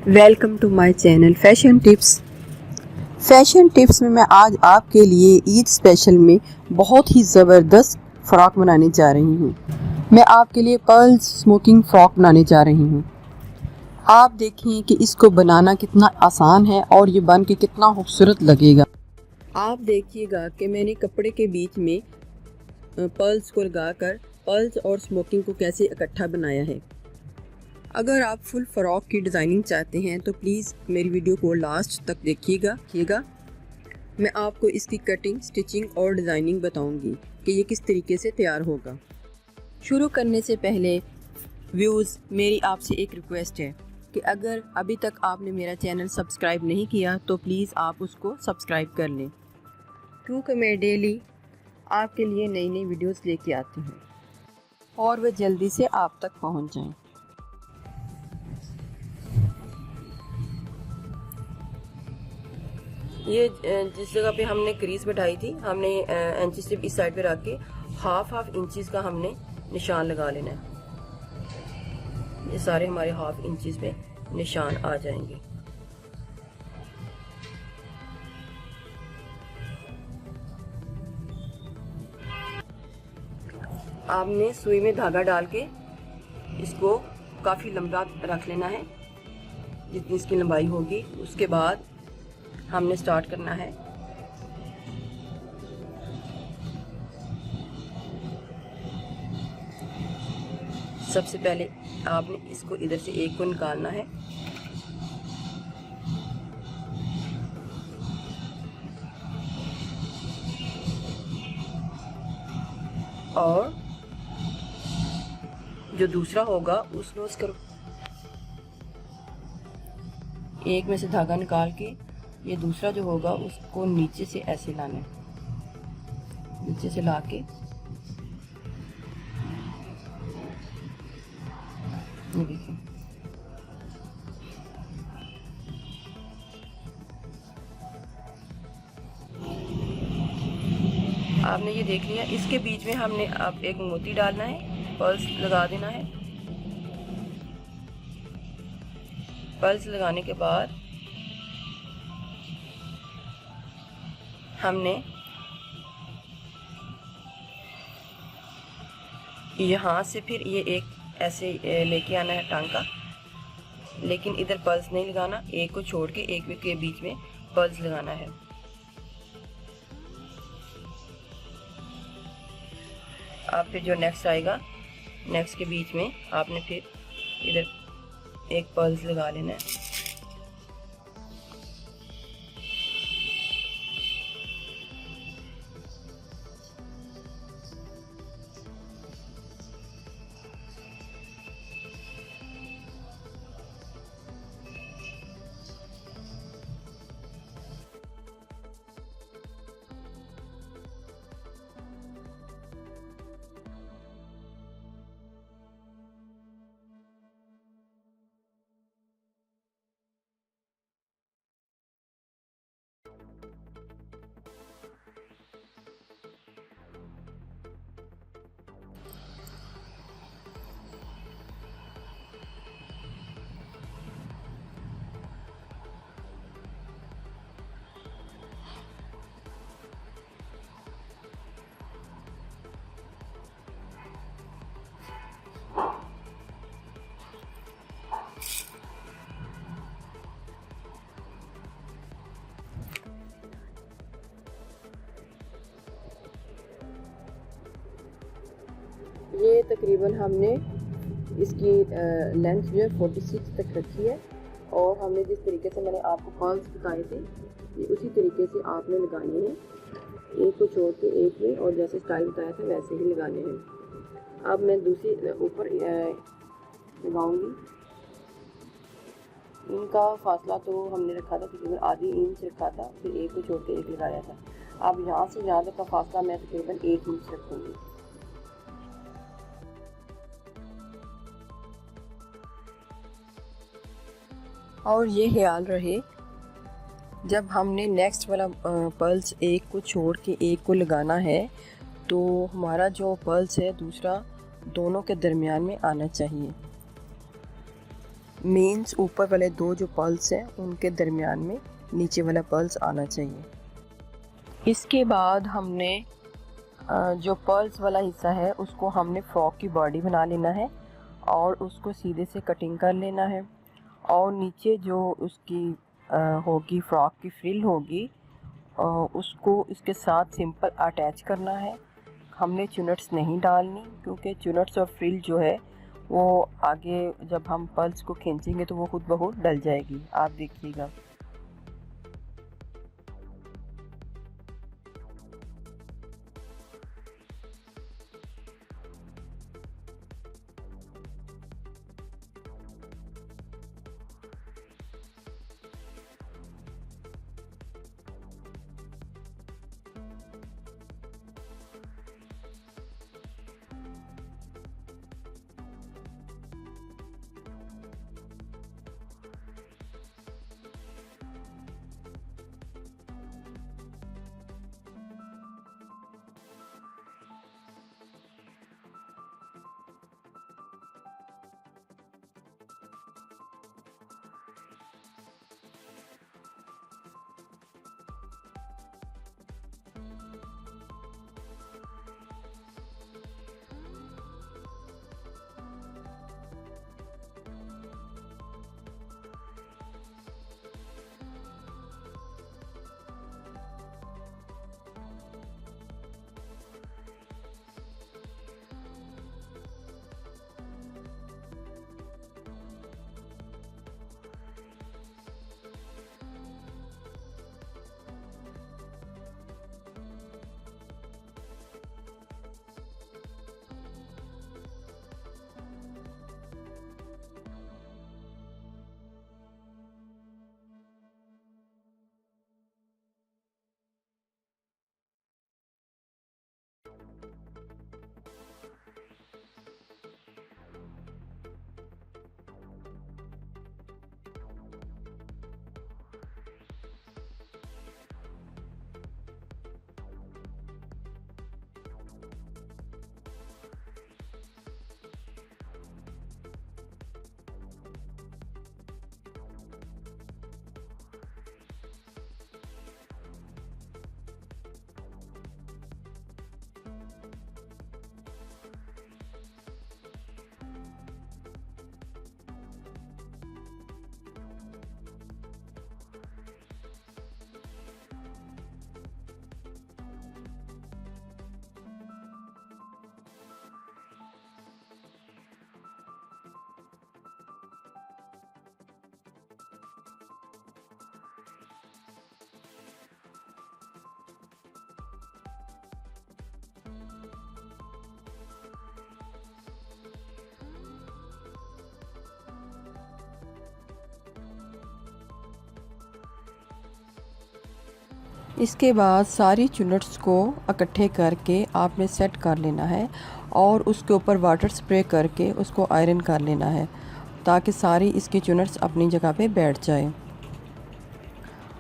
Welcome to my channel fashion tips. Fashion tips में मैं आज आपके लिए ईद स्पेशल में बहुत ही ज़बरदस्त फ़्रॉक बनाने जा रही हूँ। मैं आपके लिए पर्ल स्मोकिंग फ़्रॉक बनाने जा रही हूँ। आप देखिए कि इसको बनाना कितना आसान है और ये बन के कितना खूबसूरत लगेगा। आप देखिएगा कि मैंने कपड़े के बीच में पर्ल्स को लगाकर पर्ल्स और स्मोकिंग को कैसे इकट्ठा बनाया है। अगर आप फुल फ़्रॉक की डिज़ाइनिंग चाहते हैं तो प्लीज़ मेरी वीडियो को लास्ट तक देखिएगा। मैं आपको इसकी कटिंग, स्टिचिंग और डिज़ाइनिंग बताऊंगी कि ये किस तरीके से तैयार होगा। शुरू करने से पहले व्यूज़ मेरी आपसे एक रिक्वेस्ट है कि अगर अभी तक आपने मेरा चैनल सब्सक्राइब नहीं किया तो प्लीज़ आप उसको सब्सक्राइब कर लें, क्योंकि मैं डेली आपके लिए नई नई वीडियोस लेके आती हूँ और वह जल्दी से आप तक पहुँच जाएँ। ये जिस जगह पे हमने क्रीज बैठाई थी, हमने इंची सिर्फ इस साइड पे रख के हाफ इंचेस का हमने निशान लगा लेना है। ये सारे हमारे हाफ इंचेस पे निशान आ जाएंगे। आपने सुई में धागा डाल के इसको काफ़ी लंबा रख लेना है, जितनी इसकी लंबाई होगी। उसके बाद हमने स्टार्ट करना है सबसे पहले आपने इसको इधर से एक को निकालना है और जो दूसरा होगा उसमें उसका एक में से धागा निकाल के ये दूसरा जो होगा उसको नीचे से ऐसे लाना है, नीचे से ला के ये देखिए। आपने ये देख लिया। इसके बीच में हमने अब एक मोती डालना है, पर्ल्स लगा देना है। पर्ल्स लगाने के बाद हमने यहाँ से फिर ये एक ऐसे लेके आना है टांका, लेकिन इधर पर्ल्स नहीं लगाना, एक को छोड़ के एक के बीच में पर्ल्स लगाना है। अब फिर जो नेक्स्ट आएगा, नेक्स्ट के बीच में आपने फिर इधर एक पर्ल्स लगा लेना है। ये तकरीबन हमने इसकी लेंथ जो है 46 तक रखी है और हमने जिस तरीके से मैंने आपको पर्ल्स बताए थे ये उसी तरीके से आपने लगाने हैं, एक को छोड़ के एक में, और जैसे स्टाइल बताया था वैसे ही लगाने हैं। अब मैं दूसरी ऊपर लगाऊंगी। इनका फासला तो हमने रखा था तकरीबन आधी इंच रखा था, फिर एक को छोड़ के एक लगाया था। अब यहाँ से यहाँ तक का फासला मैं तकरीबन 1 इंच रखूँगी। और ये ख्याल रहे जब हमने नेक्स्ट वाला पर्ल्स एक को छोड़ के एक को लगाना है तो हमारा जो पर्ल्स है दूसरा दोनों के दरमियान में आना चाहिए। मीन्स ऊपर वाले दो जो पल्स हैं उनके दरमियान में नीचे वाला पल्स आना चाहिए। इसके बाद हमने जो पल्स वाला हिस्सा है उसको हमने फ्रॉक की बॉडी बना लेना है और उसको सीधे से कटिंग कर लेना है। और नीचे जो उसकी होगी फ्रॉक की फ्रिल होगी उसको इसके साथ सिंपल अटैच करना है। हमने चुनट्स नहीं डालनी क्योंकि चुनट्स और फ्रिल जो है वो आगे जब हम पल्स को खींचेंगे तो वो खुद ब खुद डल जाएगी। आप देखिएगा। इसके बाद सारी चुनट्स को इकट्ठे करके आपने सेट कर लेना है और उसके ऊपर वाटर स्प्रे करके उसको आयरन कर लेना है ताकि सारी इसकी चुनट्स अपनी जगह पे बैठ जाए।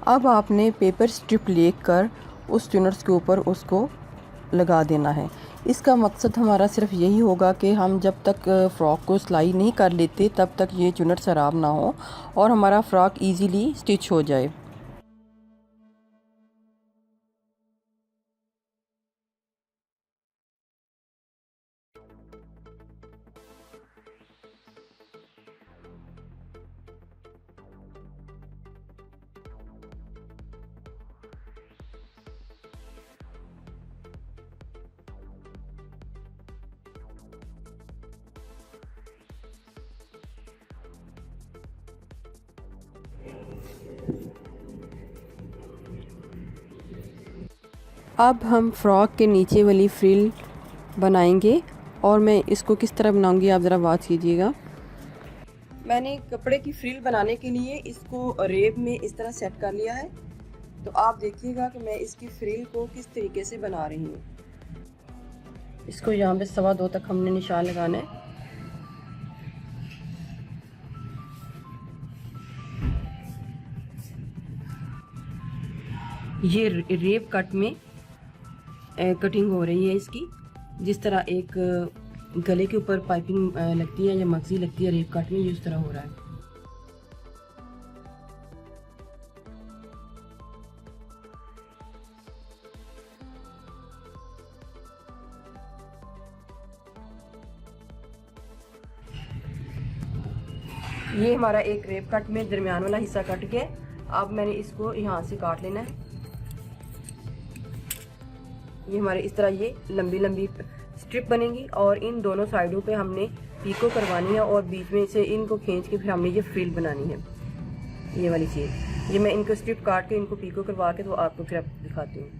अब आपने पेपर स्ट्रिप लेकर उस चुनट्स के ऊपर उसको लगा देना है। इसका मकसद हमारा सिर्फ यही होगा कि हम जब तक फ़्रॉक को सिलाई नहीं कर लेते तब तक ये चुनट्स ख़राब ना हो और हमारा फ़्रॉक इजीली स्टिच हो जाए। अब हम फ्रॉक के नीचे वाली फ्रिल बनाएंगे और मैं इसको किस तरह बनाऊंगी आप ज़रा बात कीजिएगा। मैंने कपड़े की फ्रिल बनाने के लिए इसको रेब में इस तरह सेट कर लिया है। तो आप देखिएगा कि मैं इसकी फ्रिल को किस तरीके से बना रही हूँ। इसको यहाँ पे 2.25 तक हमने निशान लगाना है। ये रेप कट में कटिंग हो रही है इसकी, जिस तरह एक गले के ऊपर पाइपिंग लगती है या मगजी लगती है रेप कट में, ये इस तरह हो रहा है। ये हमारा एक क्रेप कट में दरमियान वाला हिस्सा कट गया। अब मैंने इसको यहाँ से काट लेना है। ये हमारे इस तरह ये लंबी लंबी स्ट्रिप बनेंगी और इन दोनों साइडों पे हमने पीको करवानी है और बीच में से इनको खींच के फिर हमने ये फ्रिल बनानी है। ये वाली चीज़, ये मैं इनको स्ट्रिप काट के इनको पीको करवा के तो आपको फिर दिखाती हूँ।